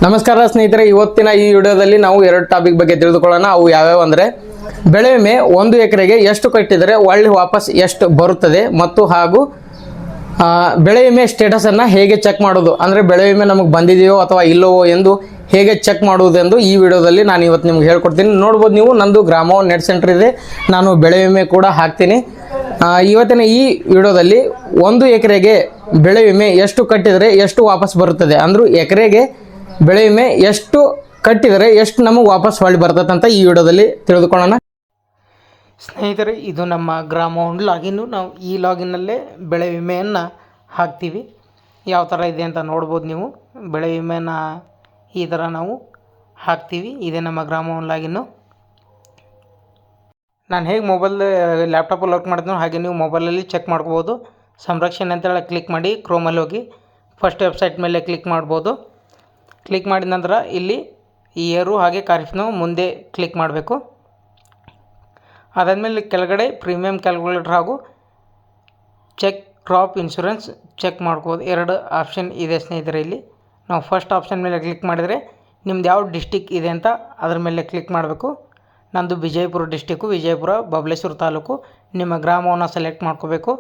ನಮಸ್ಕಾರ ಸ್ನೇಹಿತರೆ, ಇವತ್ತಿನ ಈ ವಿಡಿಯೋದಲ್ಲಿ ನಾವು ಎರಡು ಟಾಪಿಕ್ ಬಗ್ಗೆ ತಿಳಿದುಕೊಳ್ಳೋಣ. ಅವು ಯಾವ್ಯಾವ ಅಂದರೆ ಬೆಳೆ ವಿಮೆ 1 ಎಕರೆಗೆ ಎಷ್ಟು ಕಟ್ಟಿದರೆ ಒಳ್ಳೆ ವಾಪಸ್ ಎಷ್ಟು ಬರುತ್ತದೆ ಮತ್ತು ಹಾಗೂ ಬೆಳೆ ವಿಮೆ ಸ್ಟೇಟಸ್ ಅನ್ನು ಹೇಗೆ ಚೆಕ್ ಮಾಡೋದು, ಅಂದರೆ ಬೆಳೆ ವಿಮೆ ನಮಗೆ ಬಂದಿದೆಯೋ ಅಥವಾ ಇಲ್ಲವೋ ಎಂದು ಹೇಗೆ ಚೆಕ್ ಮಾಡುವುದೆಂದು ಈ ವಿಡಿಯೋದಲ್ಲಿ ನಾನು ಇವತ್ತು ನಿಮ್ಗೆ ಹೇಳ್ಕೊಡ್ತೀನಿ. ನೋಡ್ಬೋದು, ನೀವು ನಂದು ಗ್ರಾಮೋನ್ ನೆಟ್ ಸೆಂಟರ್ ಇದೆ, ನಾನು ಬೆಳೆ ವಿಮೆ ಕೂಡ ಹಾಕ್ತೀನಿ. ಇವತ್ತಿನ ಈ ವಿಡಿಯೋದಲ್ಲಿ 1 ಎಕರೆಗೆ ಬೆಳೆ ವಿಮೆ ಎಷ್ಟು ಕಟ್ಟಿದರೆ ಎಷ್ಟು ವಾಪಸ್ ಬರುತ್ತದೆ, ಅಂದರೂ ಎಕರೆಗೆ ಬೆಳೆ ವಿಮೆ ಎಷ್ಟು ಕಟ್ಟಿದರೆ ಎಷ್ಟು ನಮಗೆ ವಾಪಸ್ ಹೊಳ್ಳಿ ಬರ್ತದೆ ಅಂತ ಈ ವಿಡಿಯೋದಲ್ಲಿ ತಿಳಿದುಕೊಳ್ಳೋಣ. ಸ್ನೇಹಿತರೆ, ಇದು ನಮ್ಮ ಗ್ರಾಮೋನ್ ಲಾಗಿನ್ನು. ನಾವು ಈ ಲಾಗಿನ್ನಲ್ಲೇ ಬೆಳೆ ವಿಮೆಯನ್ನು ಹಾಕ್ತೀವಿ. ಯಾವ ಥರ ಇದೆ ಅಂತ ನೋಡ್ಬೋದು ನೀವು. ಬೆಳೆ ವಿಮೆನ ಈ ಥರ ನಾವು ಹಾಕ್ತೀವಿ. ಇದೇ ನಮ್ಮ ಗ್ರಾಮೋನ್ ಲಾಗಿನ್ನು. ನಾನು ಹೇಗೆ ಲ್ಯಾಪ್ಟಾಪಲ್ಲಿ ವರ್ಕ್ ಮಾಡ್ತೀನಿ ಹಾಗೆ ನೀವು ಮೊಬೈಲಲ್ಲಿ ಚೆಕ್ ಮಾಡ್ಕೋಬೋದು. ಸಂರಕ್ಷಣೆ ಅಂತೇಳಿ ಕ್ಲಿಕ್ ಮಾಡಿ ಕ್ರೋಮಲ್ಲಿ ಹೋಗಿ ಫಸ್ಟ್ ವೆಬ್ಸೈಟ್ ಮೇಲೆ ಕ್ಲಿಕ್ ಮಾಡ್ಬೋದು. ಕ್ಲಿಕ್ ಮಾಡಿದ ನಂತರ ಇಲ್ಲಿ ಇಯರು ಹಾಗೆ ಖಾರಿಫ್ನು ಮುಂದೆ ಕ್ಲಿಕ್ ಮಾಡಬೇಕು. ಅದಾದಮೇಲೆ ಕೆಳಗಡೆ ಪ್ರೀಮಿಯಂ ಕ್ಯಾಲ್ಕುಲೇಟರ್ ಹಾಗೂ ಚೆಕ್ ಕ್ರಾಪ್ ಇನ್ಶೂರೆನ್ಸ್ ಚೆಕ್ ಮಾಡ್ಕೋಬೋದು. 2 ಆಪ್ಷನ್ ಇದೆ ಸ್ನೇಹಿತರೆ. ಇಲ್ಲಿ ನಾವು ಫಸ್ಟ್ ಆಪ್ಷನ್ ಮೇಲೆ ಕ್ಲಿಕ್ ಮಾಡಿದರೆ ನಿಮ್ದು ಯಾವ ಡಿಸ್ಟಿಕ್ ಇದೆ ಅಂತ ಅದ್ರ ಮೇಲೆ ಕ್ಲಿಕ್ ಮಾಡಬೇಕು. ನಂದು ವಿಜಯಪುರ ಡಿಸ್ಟಿಕ್ಕು, ವಿಜಯಪುರ ಬಬಲೇಶ್ವರ ತಾಲೂಕು. ನಿಮ್ಮ ಗ್ರಾಮವನ್ನು ಸೆಲೆಕ್ಟ್ ಮಾಡ್ಕೋಬೇಕು.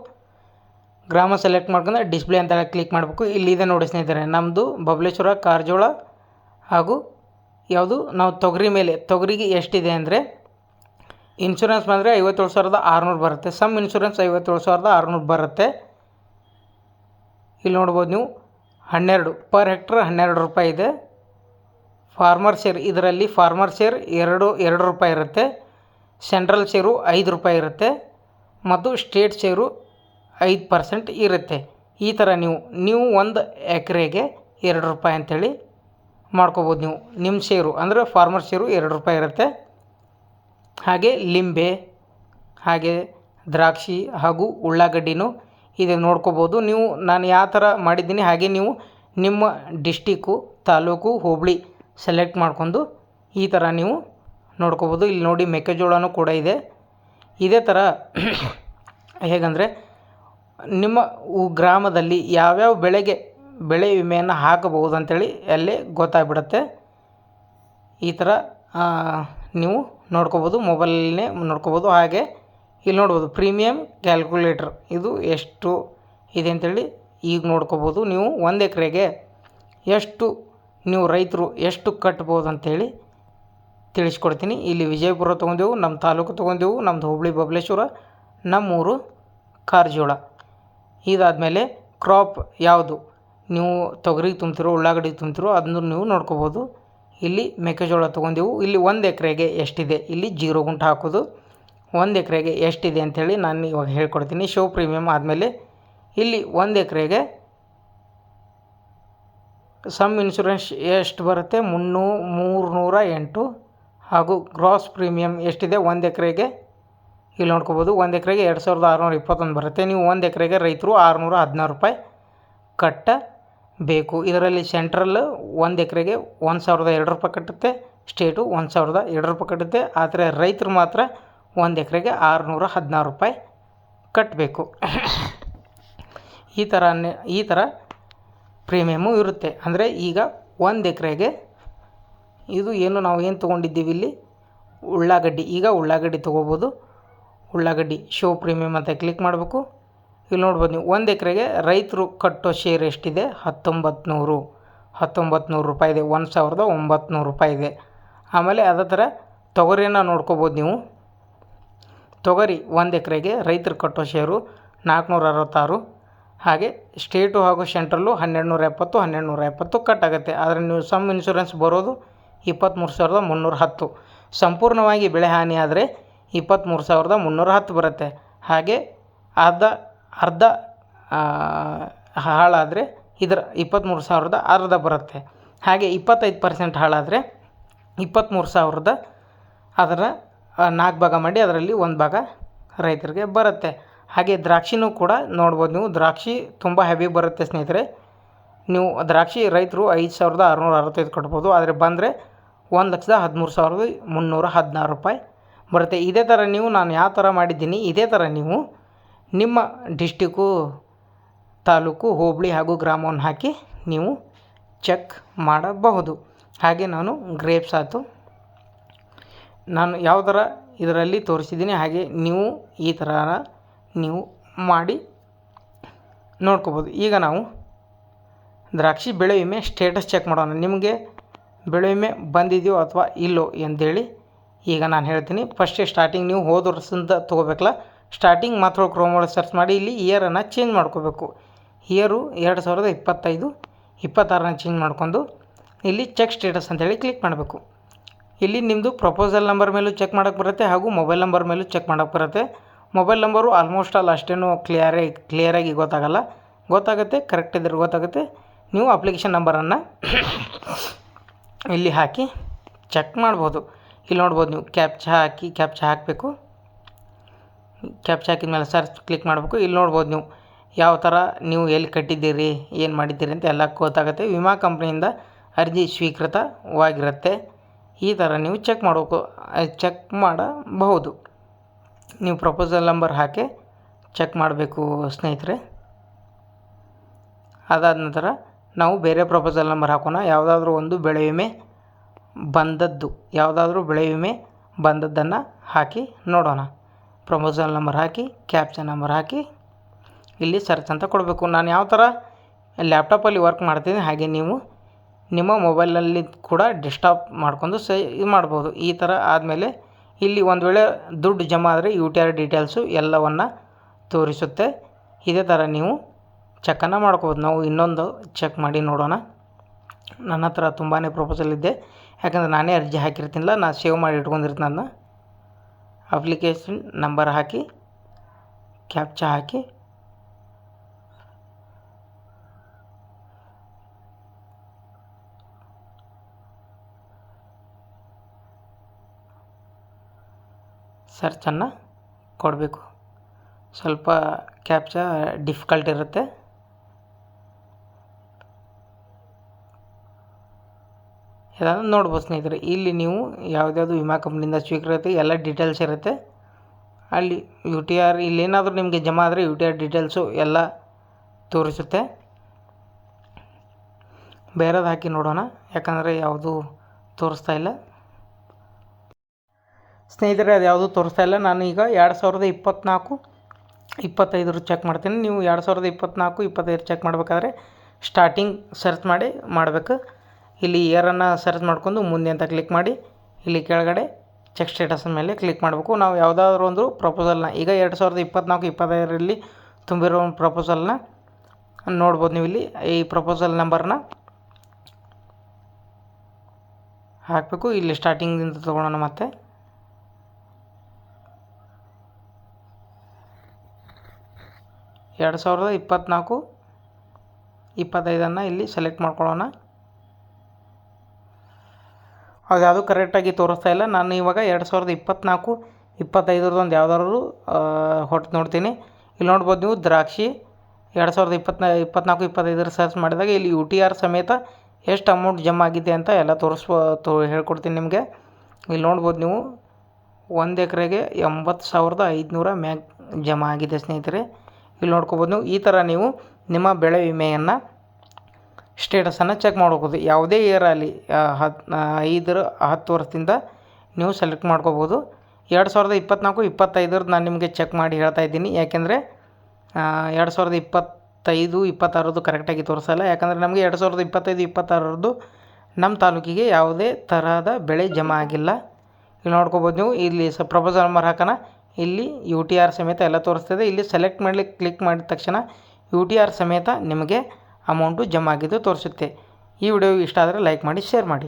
ಗ್ರಾಮ ಸೆಲೆಕ್ಟ್ ಮಾಡ್ಕೊಂಡು ಡಿಸ್ಪ್ಲೇ ಅಂತ ಕ್ಲಿಕ್ ಮಾಡಬೇಕು. ಇಲ್ಲಿದೆ ನೋಡಿ ಸ್ನೇಹಿತರೆ, ನಮ್ಮದು ಬಬಲೇಶ್ವರ ಕಾರಜೋಳ ಹಾಗೂ ಯಾವುದು ನಾವು ತೊಗರಿಗೆ ಎಷ್ಟಿದೆ ಅಂದರೆ ಇನ್ಶೂರೆನ್ಸ್ ಬಂದರೆ 57,600 ಬರುತ್ತೆ. ಸಮ್ ಇನ್ಶೂರೆನ್ಸ್ 57,600 ಬರುತ್ತೆ. ಇಲ್ಲಿ ನೋಡ್ಬೋದು ನೀವು 12 ಪರ್ ಹೆಕ್ಟ್ರ್ 12 ರೂಪಾಯಿ ಇದೆ. ಫಾರ್ಮರ್ ಶೇರ್, ಇದರಲ್ಲಿ ಫಾರ್ಮರ್ ಶೇರ್ 2 ರೂಪಾಯಿ ಇರುತ್ತೆ. ಸೆಂಟ್ರಲ್ ಶೇರು 5 ರೂಪಾಯಿ ಇರುತ್ತೆ ಮತ್ತು ಸ್ಟೇಟ್ ಶೇರು 5% ಇರುತ್ತೆ. ಈ ಥರ ನೀವು 1 ಎಕರೆಗೆ 2 ರೂಪಾಯಿ ಅಂಥೇಳಿ ಮಾಡ್ಕೋಬೋದು. ನೀವು ನಿಮ್ಮ ಶೇರು ಅಂದರೆ ಫಾರ್ಮರ್ ಶೇರು 2 ರೂಪಾಯಿ ಇರುತ್ತೆ. ಹಾಗೆ ಲಿಂಬೆ ಹಾಗೆ ದ್ರಾಕ್ಷಿ ಹಾಗೂ ಉಳ್ಳಾಗಡ್ಡಿನೂ ಇದು ನೋಡ್ಕೋಬೋದು ನೀವು. ನಾನು ಯಾವ ಥರ ಮಾಡಿದ್ದೀನಿ ಹಾಗೆ ನೀವು ನಿಮ್ಮ ಡಿಸ್ಟಿಕ್ಕು, ತಾಲೂಕು, ಹೋಬಳಿ ಸೆಲೆಕ್ಟ್ ಮಾಡ್ಕೊಂಡು ಈ ಥರ ನೀವು ನೋಡ್ಕೋಬೋದು. ಇಲ್ಲಿ ನೋಡಿ ಮೆಕ್ಕೆಜೋಳನೂ ಕೂಡ ಇದೆ. ಇದೇ ಥರ ಹೇಗಂದರೆ ನಿಮ್ಮ ಗ್ರಾಮದಲ್ಲಿ ಯಾವ್ಯಾವ ಬೆಳೆ ವಿಮೆಯನ್ನು ಹಾಕಬಹುದು ಅಂಥೇಳಿ ಅಲ್ಲೇ ಗೊತ್ತಾಗ್ಬಿಡುತ್ತೆ. ಈ ಥರ ನೀವು ನೋಡ್ಕೋಬೋದು, ಮೊಬೈಲಲ್ಲೇ ನೋಡ್ಕೋಬೋದು. ಹಾಗೆ ಇಲ್ಲಿ ನೋಡ್ಬೋದು ಪ್ರೀಮಿಯಂ ಕ್ಯಾಲ್ಕುಲೇಟರ್, ಇದು ಎಷ್ಟು ಇದೆ ಅಂಥೇಳಿ ಈಗ ನೋಡ್ಕೋಬೋದು. ನೀವು 1 ಎಕರೆಗೆ ಎಷ್ಟು ನೀವು ರೈತರು ಎಷ್ಟು ಕಟ್ಬೋದು ಅಂಥೇಳಿ ತಿಳಿಸ್ಕೊಡ್ತೀನಿ. ಇಲ್ಲಿ ವಿಜಯಪುರ ತೊಗೊಂಡೆವು, ನಮ್ಮ ತಾಲೂಕು ತೊಗೊಂಡೆವು, ನಮ್ಮದು ಹುಬ್ಬಳ್ಳಿ ಬಬಲೇಶ್ವರ, ನಮ್ಮೂರು ಕಾರಜೋಳ. ಇದಾದಮೇಲೆ ಕ್ರಾಪ್ ಯಾವುದು ನೀವು ತೊಗರಿಗೆ ತುಂಬ್ತಿರೋ ಉಳ್ಳಾಗಡ್ಡಿಗೆ ತುಂಬ್ತಿರೋ ಅದನ್ನು ನೀವು ನೋಡ್ಕೋಬೋದು. ಇಲ್ಲಿ ಮೆಕ್ಕೆಜೋಳ ತೊಗೊಂಡೆವು. ಇಲ್ಲಿ 1 ಎಕರೆಗೆ ಎಷ್ಟಿದೆ, ಇಲ್ಲಿ 0 ಗುಂಟು ಹಾಕೋದು. 1 ಎಕರೆಗೆ ಎಷ್ಟಿದೆ ಅಂಥೇಳಿ ನಾನು ಇವಾಗ ಹೇಳ್ಕೊಡ್ತೀನಿ. ಶೋ ಪ್ರೀಮಿಯಮ್ ಆದಮೇಲೆ ಇಲ್ಲಿ 1 ಎಕರೆಗೆ ಸಮ್ ಇನ್ಶೂರೆನ್ಸ್ ಎಷ್ಟು ಬರುತ್ತೆ 308 ಹಾಗೂ ಗ್ರಾಸ್ ಪ್ರೀಮಿಯಮ್ ಎಷ್ಟಿದೆ 1 ಎಕರೆಗೆ ಇಲ್ಲಿ ನೋಡ್ಕೋಬೋದು. 1 ಎಕರೆಗೆ 2,621 ಬರುತ್ತೆ. ನೀವು 1 ಎಕರೆಗೆ ರೈತರು 616 ರೂಪಾಯಿ ಕಟ್ಟಬೇಕು. ಇದರಲ್ಲಿ ಸೆಂಟ್ರಲ್ 1 ಎಕರೆಗೆ 1,002 ರೂಪಾಯಿ ಕಟ್ಟುತ್ತೆ, ಸ್ಟೇಟು 1,002 ರೂಪಾಯಿ ಕಟ್ಟುತ್ತೆ. ಆದರೆ ರೈತರು ಮಾತ್ರ 1 ಎಕರೆಗೆ 616 ರೂಪಾಯಿ ಕಟ್ಟಬೇಕು. ಈ ಥರ ಪ್ರೀಮಿಯಮ್ಮು ಇರುತ್ತೆ. ಅಂದರೆ ಈಗ 1 ಎಕರೆಗೆ ಇದು ನಾವು ಏನು ತೊಗೊಂಡಿದ್ದೀವಿ ಇಲ್ಲಿ ಉಳ್ಳಾಗಡ್ಡಿ, ಈಗ ಉಳ್ಳಾಗಡ್ಡಿ ತೊಗೋಬೋದು. ಉಳ್ಳಾಗಡ್ಡಿ ಶೋ ಪ್ರೀಮಿಯಮ್ ಅಂತ ಕ್ಲಿಕ್ ಮಾಡಬೇಕು. ಇಲ್ಲಿ ನೋಡ್ಬೋದು ನೀವು 1 ಎಕರೆಗೆ ರೈತರು ಕಟ್ಟೋ ಶೇರ್ ಎಷ್ಟಿದೆ 1900 ರೂಪಾಯಿ ಇದೆ, 1,900 ರೂಪಾಯಿ ಇದೆ. ಆಮೇಲೆ ಅದೇ ಥರ ತೊಗರಿಯನ್ನು ನೋಡ್ಕೋಬೋದು ನೀವು. ತೊಗರಿ 1 ಎಕರೆಗೆ ರೈತರು ಕಟ್ಟೋ ಶೇರು 466. ಹಾಗೆ ಸ್ಟೇಟು ಹಾಗೂ ಸೆಂಟ್ರಲ್ಲು 1270 ಕಟ್ಟಾಗುತ್ತೆ. ಆದರೆ ನೀವು ಸಮ್ ಇನ್ಶೂರೆನ್ಸ್ ಬರೋದು 23,310. ಸಂಪೂರ್ಣವಾಗಿ ಬೆಳೆ ಹಾನಿ ಆದರೆ 23,310 ಬರುತ್ತೆ. ಹಾಗೆ ಅರ್ಧ ಹಾಳಾದರೆ ಇದರ 23,000 ಅರ್ಧ ಬರುತ್ತೆ. ಹಾಗೆ 25% ಹಾಳಾದರೆ 23,000 ಅದರ 4 ಭಾಗ ಮಾಡಿ ಅದರಲ್ಲಿ 1 ಭಾಗ ರೈತರಿಗೆ ಬರುತ್ತೆ. ಹಾಗೆ ದ್ರಾಕ್ಷಿನೂ ಕೂಡ ನೋಡ್ಬೋದು ನೀವು. ದ್ರಾಕ್ಷಿ ತುಂಬ ಹೆವಿ ಬರುತ್ತೆ ಸ್ನೇಹಿತರೆ. ನೀವು ದ್ರಾಕ್ಷಿ ರೈತರು 5,665 ಕಟ್ಬೋದು. ಆದರೆ ಬಂದರೆ 1,13,316 ರೂಪಾಯಿ ಬರುತ್ತೆ. ಇದೇ ಥರ ನಾನು ಯಾವ ಥರ ಮಾಡಿದ್ದೀನಿ ಇದೇ ಥರ ನೀವು ನಿಮ್ಮ ಡಿಸ್ಟಿಕ್ಕು, ತಾಲೂಕು, ಹೋಬಳಿ ಹಾಗೂ ಗ್ರಾಮವನ್ನು ಹಾಕಿ ನೀವು ಚೆಕ್ ಮಾಡಬಹುದು. ಹಾಗೆ ನಾನು ಗ್ರೇಪ್ಸ್ ಆಯಿತು. ನಾನು ಯಾವ ಥರ ಇದರಲ್ಲಿ ತೋರಿಸಿದ್ದೀನಿ ಹಾಗೆ ನೀವು ಈ ಥರ ನೀವು ಮಾಡಿ ನೋಡ್ಕೋಬೋದು. ಈಗ ನಾವು ದ್ರಾಕ್ಷಿ ಬೆಳೆ ವಿಮೆ ಸ್ಟೇಟಸ್ ಚೆಕ್ ಮಾಡೋಣ. ನಿಮಗೆ ಬೆಳೆ ವಿಮೆ ಬಂದಿದೆಯೋ ಅಥವಾ ಇಲ್ಲೋ ಅಂತೇಳಿ ಈಗ ನಾನು ಹೇಳ್ತೀನಿ. ಫಸ್ಟೇ ಸ್ಟಾರ್ಟಿಂಗ್ ನೀವು ಹೋದ ವರ್ಷದಿಂದ ತೊಗೋಬೇಕಲ್ಲ, ಸ್ಟಾರ್ಟಿಂಗ್ ಮಾತ್ರ ಕ್ರೋಮ್ ಒಳಗೆ ಸರ್ಚ್ ಮಾಡಿ ಇಲ್ಲಿ ಇಯರನ್ನು ಚೇಂಜ್ ಮಾಡ್ಕೋಬೇಕು. ಇಯರು 2025, 26 ಚೇಂಜ್ ಮಾಡ್ಕೊಂಡು ಇಲ್ಲಿ ಚೆಕ್ ಸ್ಟೇಟಸ್ ಅಂತೇಳಿ ಕ್ಲಿಕ್ ಮಾಡಬೇಕು. ಇಲ್ಲಿ ನಿಮ್ಮದು ಪ್ರಪೋಸಲ್ ನಂಬರ್ ಮೇಲೂ ಚೆಕ್ ಮಾಡೋಕ್ಕೆ ಬರುತ್ತೆ ಹಾಗೂ ಮೊಬೈಲ್ ನಂಬರ್ ಮೇಲೂ ಚೆಕ್ ಮಾಡೋಕ್ಕೆ ಬರುತ್ತೆ. ಮೊಬೈಲ್ ನಂಬರು ಆಲ್ಮೋಸ್ಟ್ ಆಲ್ ಅಷ್ಟೇನು ಕ್ಲಿಯರಾಗಿ ಗೊತ್ತಾಗುತ್ತೆ, ಕರೆಕ್ಟ್ ಇದ್ರೆ ಗೊತ್ತಾಗುತ್ತೆ. ನೀವು ಅಪ್ಲಿಕೇಶನ್ ನಂಬರನ್ನು ಇಲ್ಲಿ ಹಾಕಿ ಚೆಕ್ ಮಾಡ್ಬೋದು. ಇಲ್ಲಿ ನೋಡ್ಬೋದು ನೀವು ಕ್ಯಾಪ್ಚಾ ಹಾಕಬೇಕು. ಕ್ಯಾಪ್ಚಾ ಹಾಕಿದ ಮೇಲೆ ಸರ್ಚ್ ಕ್ಲಿಕ್ ಮಾಡಬೇಕು. ಇಲ್ಲಿ ನೋಡ್ಬೋದು ನೀವು ಯಾವ ಥರ ನೀವು ಎಲ್ಲಿ ಕಟ್ಟಿದ್ದೀರಿ, ಏನು ಮಾಡಿದ್ದೀರಿ ಅಂತ ಎಲ್ಲ ಗೊತ್ತಾಗುತ್ತೆ. ವಿಮಾ ಕಂಪ್ನಿಯಿಂದ ಅರ್ಜಿ ಸ್ವೀಕೃತವಾಗಿರುತ್ತೆ. ಈ ಥರ ನೀವು ಚೆಕ್ ಮಾಡಬಹುದು. ನೀವು ಪ್ರಪೋಸಲ್ ನಂಬರ್ ಹಾಕಿ ಚೆಕ್ ಮಾಡಬೇಕು ಸ್ನೇಹಿತರೆ. ಅದಾದ ನಂತರ ನಾವು ಬೇರೆ ಪ್ರಪೋಸಲ್ ನಂಬರ್ ಹಾಕೋಣ. ಯಾವುದಾದ್ರೂ ಒಂದು ಬೆಳೆ ವಿಮೆ ಬಂದದ್ದನ್ನು ಹಾಕಿ ನೋಡೋಣ. ಪ್ರಪೋಸಲ್ ನಂಬರ್ ಹಾಕಿ ಕ್ಯಾಪ್ಚಾ ನಂಬರ್ ಹಾಕಿ ಇಲ್ಲಿ ಸರ್ಚ್ ಅಂತ ಕೊಡಬೇಕು. ನಾನು ಯಾವ ಥರ ಲ್ಯಾಪ್ಟಾಪಲ್ಲಿ ವರ್ಕ್ ಮಾಡ್ತೀನಿ ಹಾಗೆ ನೀವು ನಿಮ್ಮ ಮೊಬೈಲಲ್ಲಿ ಕೂಡ ಡೆಸ್ಕ್ಟಾಪ್ ಮಾಡ್ಕೊಂಡು ಇದು ಮಾಡ್ಬೋದು. ಈ ಥರ ಆದಮೇಲೆ ಇಲ್ಲಿ ಒಂದು ವೇಳೆ ದುಡ್ಡು ಜಮಾ ಆದರೆ UTR ಡೀಟೇಲ್ಸು ಎಲ್ಲವನ್ನು ತೋರಿಸುತ್ತೆ. ಇದೇ ಥರ ನೀವು ಚೆಕ್ಕನ್ನು ಮಾಡ್ಕೋಬೋದು. ನಾವು ಇನ್ನೊಂದು ಚೆಕ್ ಮಾಡಿ ನೋಡೋಣ. ನನ್ನ ಹತ್ರ ತುಂಬಾ ಪ್ರಪೋಸಲ್ ಇದೆ, ಯಾಕಂದರೆ ನಾನೇ ಅರ್ಜಿ ಹಾಕಿರ್ತೀನಿಲ್ಲ, ನಾನು ಸೇವ್ ಮಾಡಿ ಇಟ್ಕೊಂಡಿರ್ತೀನಿ. ಅದನ್ನ ಅಪ್ಲಿಕೇಶನ್ ನಂಬರ್ ಹಾಕಿ ಕ್ಯಾಪ್ಚಾ ಹಾಕಿ ಸರ್ಚನ್ನು ಕೊಡಬೇಕು. ಸ್ವಲ್ಪ ಕ್ಯಾಪ್ಚಾ ಡಿಫಿಕಲ್ಟ್ ಇರುತ್ತೆ. ಇದನ್ನು ನೋಡ್ಬೋದು ಸ್ನೇಹಿತರೆ. ಇಲ್ಲಿ ನೀವು ಯಾವುದ್ಯಾವುದು ವಿಮಾ ಕಂಪ್ನಿಯಿಂದ ಸ್ವೀಕೃತಿ ಎಲ್ಲ ಡೀಟೇಲ್ಸ್ ಇರುತ್ತೆ. ಅಲ್ಲಿ UTR ಇಲ್ಲೇನಾದರೂ ನಿಮಗೆ ಜಮಾ ಆದರೆ UTR ಡೀಟೇಲ್ಸು ಎಲ್ಲ ತೋರಿಸುತ್ತೆ. ಬೇರೆದು ಹಾಕಿ ನೋಡೋಣ, ಯಾಕಂದರೆ ಯಾವುದು ತೋರಿಸ್ತಾ ಇಲ್ಲ ಸ್ನೇಹಿತರೆ. ಅದು ಯಾವುದು ತೋರಿಸ್ತಾ ಇಲ್ಲ. ನಾನು ಈಗ 2024, 25 ಚೆಕ್ ಮಾಡ್ತೀನಿ. ನೀವು 2024, 25 ಚೆಕ್ ಮಾಡಬೇಕಾದ್ರೆ ಸ್ಟಾರ್ಟಿಂಗ್ ಸರ್ಚ್ ಮಾಡಬೇಕು. ಇಲ್ಲಿ ಇಯರನ್ನು ಸರ್ಚ್ ಮಾಡ್ಕೊಂಡು ಮುಂದೆ ಅಂತ ಕ್ಲಿಕ್ ಮಾಡಿ ಇಲ್ಲಿ ಕೆಳಗಡೆ ಚೆಕ್ ಸ್ಟೇಟಸ್ ಮೇಲೆ ಕ್ಲಿಕ್ ಮಾಡಬೇಕು. ನಾವು ಯಾವುದಾದ್ರೂ ಒಂದು ಪ್ರಪೋಸಲ್ನ ಈಗ 2024, 25ರಲ್ಲಿ ತುಂಬಿರೋ ಒಂದು ಪ್ರಪೋಸಲ್ನ ನೋಡ್ಬೋದು ನೀವು. ಇಲ್ಲಿ ಈ ಪ್ರಪೋಸಲ್ ನಂಬರ್ನ ಹಾಕಬೇಕು. ಇಲ್ಲಿ ಸ್ಟಾರ್ಟಿಂಗಿಂದ ತೊಗೊಳೋಣ. ಮತ್ತೆ 2024, 25 ಇಲ್ಲಿ ಸೆಲೆಕ್ಟ್ ಮಾಡ್ಕೊಳ್ಳೋಣ. ಅದು ಯಾವುದು ಕರೆಕ್ಟಾಗಿ ತೋರಿಸ್ತಾ ಇಲ್ಲ. ನಾನು ಇವಾಗ 2024, 25 ಯಾವುದಾದ್ರು ಹೊಟ್ಟು ನೋಡ್ತೀನಿ. ಇಲ್ಲಿ ನೋಡ್ಬೋದು ನೀವು ದ್ರಾಕ್ಷಿ 2024, 25 ಸರ್ಚ್ ಮಾಡಿದಾಗ ಇಲ್ಲಿ UTR ಸಮೇತ ಎಷ್ಟು ಅಮೌಂಟ್ ಜಮಾ ಆಗಿದೆ ಅಂತ ಎಲ್ಲ ಹೇಳ್ಕೊಡ್ತೀನಿ ನಿಮಗೆ. ಇಲ್ಲಿ ನೋಡ್ಬೋದು ನೀವು 1 ಎಕರೆಗೆ 80,500 ಮ್ಯಾಗ್ ಜಮಾ ಆಗಿದೆ ಸ್ನೇಹಿತರೆ. ಇಲ್ಲಿ ನೋಡ್ಕೋಬೋದು ನೀವು. ಈ ಥರ ನೀವು ನಿಮ್ಮ ಬೆಳೆ ವಿಮೆಯನ್ನು ಸ್ಟೇಟಸನ್ನು ಚೆಕ್ ಮಾಡ್ಕೋಬೋದು. ಯಾವುದೇ ಇಯರ್ ಆಗಲಿ 10 ವರ್ಷದಿಂದ ನೀವು ಸೆಲೆಕ್ಟ್ ಮಾಡ್ಕೋಬೋದು. 2024, 25 ನಾನು ನಿಮಗೆ ಚೆಕ್ ಮಾಡಿ ಹೇಳ್ತಾ ಇದ್ದೀನಿ. ಯಾಕೆಂದರೆ 2025, 26 ಕರೆಕ್ಟಾಗಿ ತೋರಿಸಲ್ಲ. ಯಾಕಂದರೆ ನಮಗೆ 2025, 26 ನಮ್ಮ ತಾಲೂಕಿಗೆ ಯಾವುದೇ ತರಹದ ಬೆಳೆ ಜಮಾ ಆಗಿಲ್ಲ. ಇಲ್ಲಿ ನೋಡ್ಕೋಬೋದು ನೀವು. ಇಲ್ಲಿ ಪ್ರಪೋಸಲ್ ನಂಬರ್ ಹಾಕೋಣ. ಇಲ್ಲಿ UTR ಸಮೇತ ಎಲ್ಲ ತೋರಿಸ್ತದೆ. ಇಲ್ಲಿ ಸೆಲೆಕ್ಟ್ ಮಾಡಲಿಕ್ಕೆ ಕ್ಲಿಕ್ ಮಾಡಿದ ತಕ್ಷಣ UTR ಸಮೇತ ನಿಮಗೆ ಅಮೌಂಟು ಜಮಾ ಆಗಿದ್ದು ತೋರಿಸುತ್ತೆ. ಈ ವಿಡಿಯೋ ಇಷ್ಟ ಆದರೆ ಲೈಕ್ ಮಾಡಿ, ಶೇರ್ ಮಾಡಿ.